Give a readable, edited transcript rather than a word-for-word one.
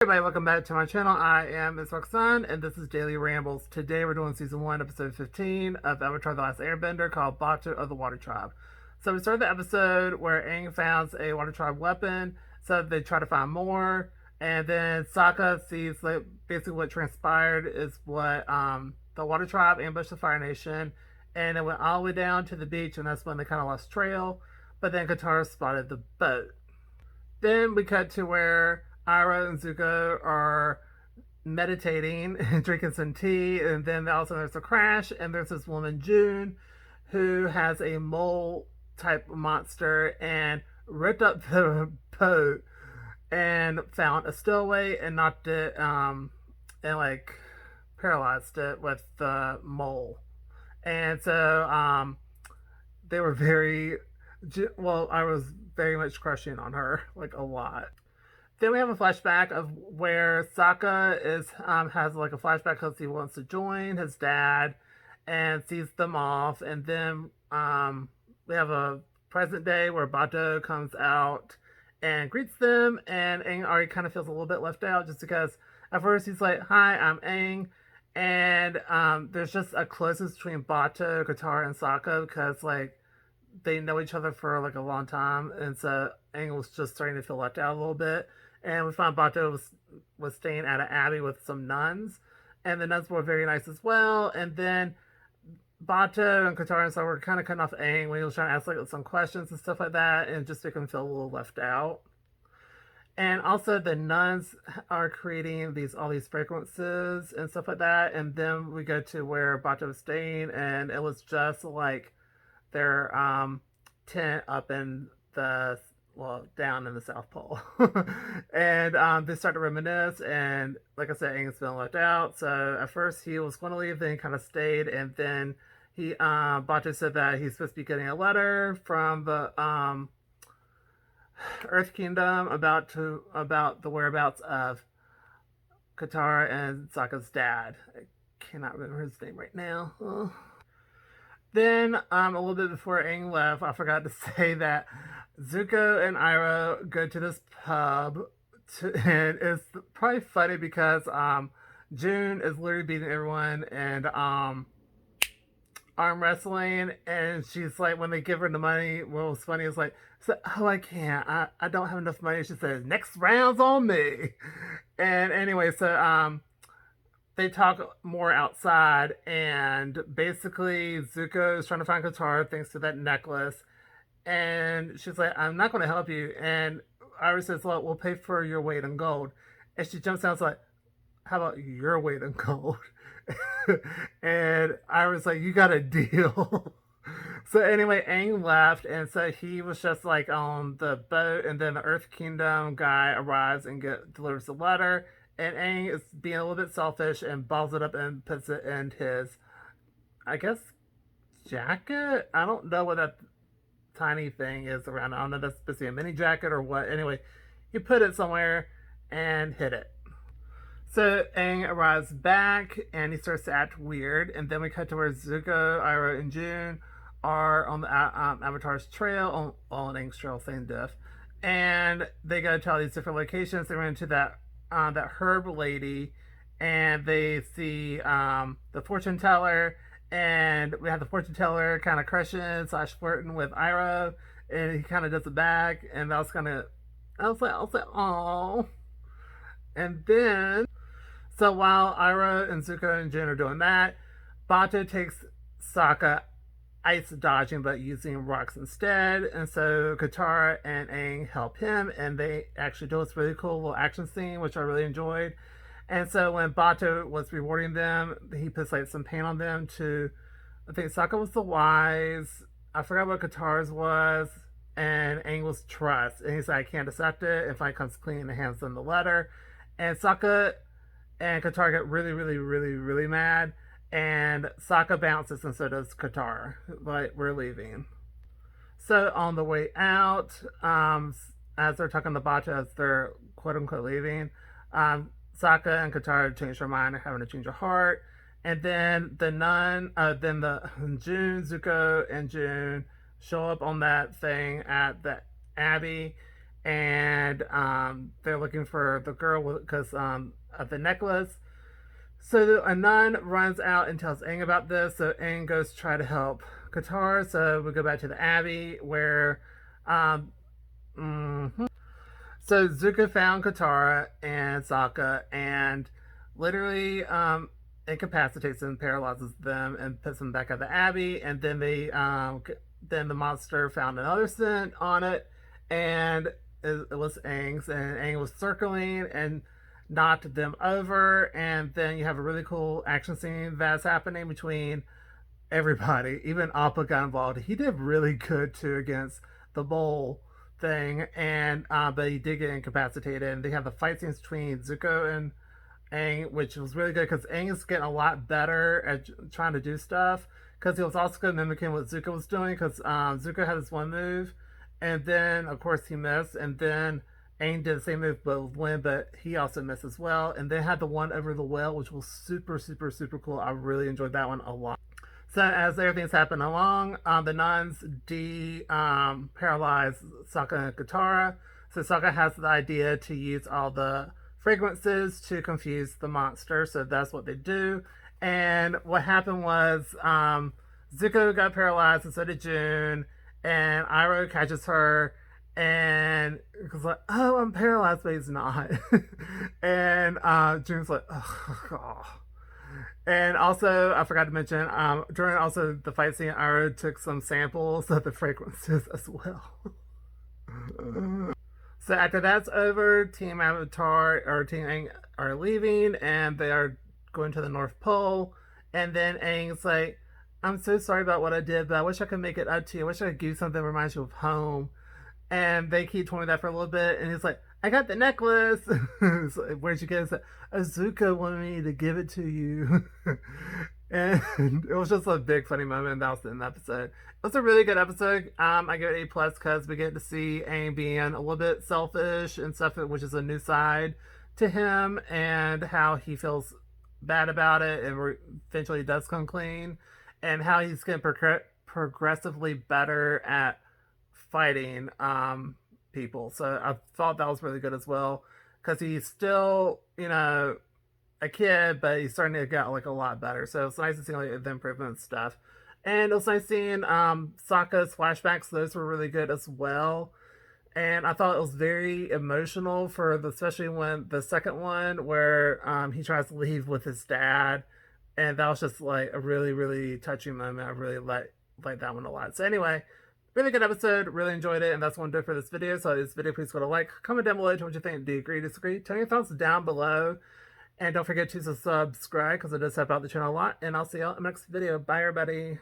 Everybody, welcome back to my channel. I am Ms. Roxanne, and this is Daily Rambles. Today we're doing Season 1, Episode 15 of Avatar The Last Airbender called Bato of the Water Tribe. So we started the episode where Aang founds a Water Tribe weapon, so they try to find more, and then Sokka sees like, basically what transpired is what the Water Tribe ambushed the Fire Nation, and it went all the way down to the beach, and that's when they kind of lost trail, but then Katara spotted the boat. Then we cut to where Iroh and Zuko are meditating and drinking some tea, and then also there's a crash, and there's this woman June who has a mole type monster and ripped up the boat and found a stowaway and knocked it and like paralyzed it with the mole. And so they were very well, I was very much crushing on her, like a lot. Then we have a flashback of where Sokka is has like a flashback because he wants to join his dad and sees them off, and then we have a present day where Bato comes out and greets them, and Aang already kind of feels a little bit left out just because at first he's like, "Hi, I'm Aang," and there's just a closeness between Bato, Katara, and Sokka because like they know each other for like a long time, and so Aang was just starting to feel left out a little bit. And we found Bato was staying at an abbey with some nuns, and the nuns were very nice as well. And then Bato and Katara and so were kind of cutting off Aang when he was trying to ask like some questions and stuff like that, and just make him feel a little left out. And also the nuns are creating these all these fragrances and stuff like that. And then we go to where Bato was staying, and it was just like their tent up in the down in the South Pole. And they start to reminisce, and like I said, Aang's feeling left out. So at first he was going to leave, then he kind of stayed, and then he Bato said that he's supposed to be getting a letter from the Earth Kingdom about the whereabouts of Katara and Sokka's dad. I cannot remember his name right now. Then, a little bit before Aang left, I forgot to say that Zuko and Iroh go to this pub, and it's probably funny because June is literally beating everyone and arm wrestling, and she's like, when they give her the money, what was funny is like, oh, I can't, I don't have enough money. She says, next round's on me. And anyway, so they talk more outside, and basically Zuko is trying to find Katara thanks to that necklace, and she's like, I'm not going to help you. And Iris says, well, we'll pay for your weight in gold. And she jumps out and is like, how about your weight in gold? And Iris like, you got a deal. So anyway, Aang left, and so he was just like on the boat, and then the Earth Kingdom guy arrives and delivers the letter, and Aang is being a little bit selfish and balls it up and puts it in his, I guess, jacket. I don't know what that tiny thing is around. I don't know if that's supposed to be a mini jacket or what. Anyway, he put it somewhere and hid it. So Aang arrives back and he starts to act weird, and then we cut to where Zuko, Iroh, and June are on the Avatar's trail, on Aang's trail, same diff, and they go to all these different locations. They run into that herb lady, and they see the fortune teller, and we have the fortune teller kind of crushing slash flirting with Iroh, and he kind of does it back, and that was kind of, I was like, oh. And then, so while Iroh and Zuko and Jin are doing that, Bato takes Sokka ice dodging but using rocks instead, and so Katara and Aang help him, and they actually do this really cool little action scene which I really enjoyed. And so when Bato was rewarding them, he puts like some paint on them to, I think Sokka was the wise, I forgot what Katara's was, and Aang was trust, and he's like, I can't accept it. If I comes clean and hands them the letter, and Sokka and Katara get really, really, really, really mad, and Sokka bounces, and so does Katara. Like, we're leaving. So on the way out, as they're talking to Bato as they're quote unquote leaving, Sokka and Katara change their mind and having to change their heart. And then then the June, Zuko, and June show up on that thing at the Abbey, and they're looking for the girl because of the necklace. So a nun runs out and tells Aang about this. So Aang goes to try to help Katara. So we go back to the Abbey where um, so Zuko found Katara and Sokka and literally incapacitates them, paralyzes them, and puts them back at the Abbey. And then then the monster found another scent on it, and it was Aang's, and Aang was circling and knocked them over. And then you have a really cool action scene that's happening between everybody. Even Appa got involved. He did really good too against the bull thing, and but he did get incapacitated. And they have the fight scenes between Zuko and Aang, which was really good because Aang is getting a lot better at trying to do stuff. Because he was also good mimicking what Zuko was doing. Because Zuko had this one move, and then of course he missed, and then Aang did the same move but with wind, but he also missed as well. And then had the one over the whale, which was super cool. I really enjoyed that one a lot. So as everything's happening along, the nuns paralyze Sokka and Katara. So Sokka has the idea to use all the fragrances to confuse the monster. So that's what they do. And what happened was Zuko got paralyzed, and so did June. And Iroh catches her, and was like, "Oh, I'm paralyzed," but he's not. And June's like, "Oh." And also, I forgot to mention, during also the fight scene, Aro took some samples of the fragrances as well. So after that's over, Team Avatar or Team Aang are leaving, and they are going to the North Pole. And then Aang's like, "I'm so sorry about what I did, but I wish I could make it up to you. I wish I could give you something that reminds you of home." And they keep telling me that for a little bit, and he's like, "I got the necklace." Like, "Where'd you get it?" It's like, "Azuka wanted me to give it to you." And it was just a big funny moment that was in the episode. It was a really good episode. I give it A+ because we get to see Aang being a little bit selfish and stuff, which is a new side to him, and how he feels bad about it and eventually does come clean, and how he's getting progressively better at fighting people. So I thought that was really good as well because he's still, a kid, but he's starting to get like a lot better. So it's nice to see like the improvement and stuff. And it was nice seeing Sokka's flashbacks; those were really good as well. And I thought it was very emotional especially when the second one where he tries to leave with his dad, and that was just like a really touching moment. I really like that one a lot. So anyway, really good episode. Really enjoyed it, and that's one to do for this video. So this video, please go to like, comment down below, tell what you think. Do you agree, disagree? Tell your thoughts down below, and don't forget to subscribe because it does help out the channel a lot. And I'll see y'all in the next video. Bye, everybody.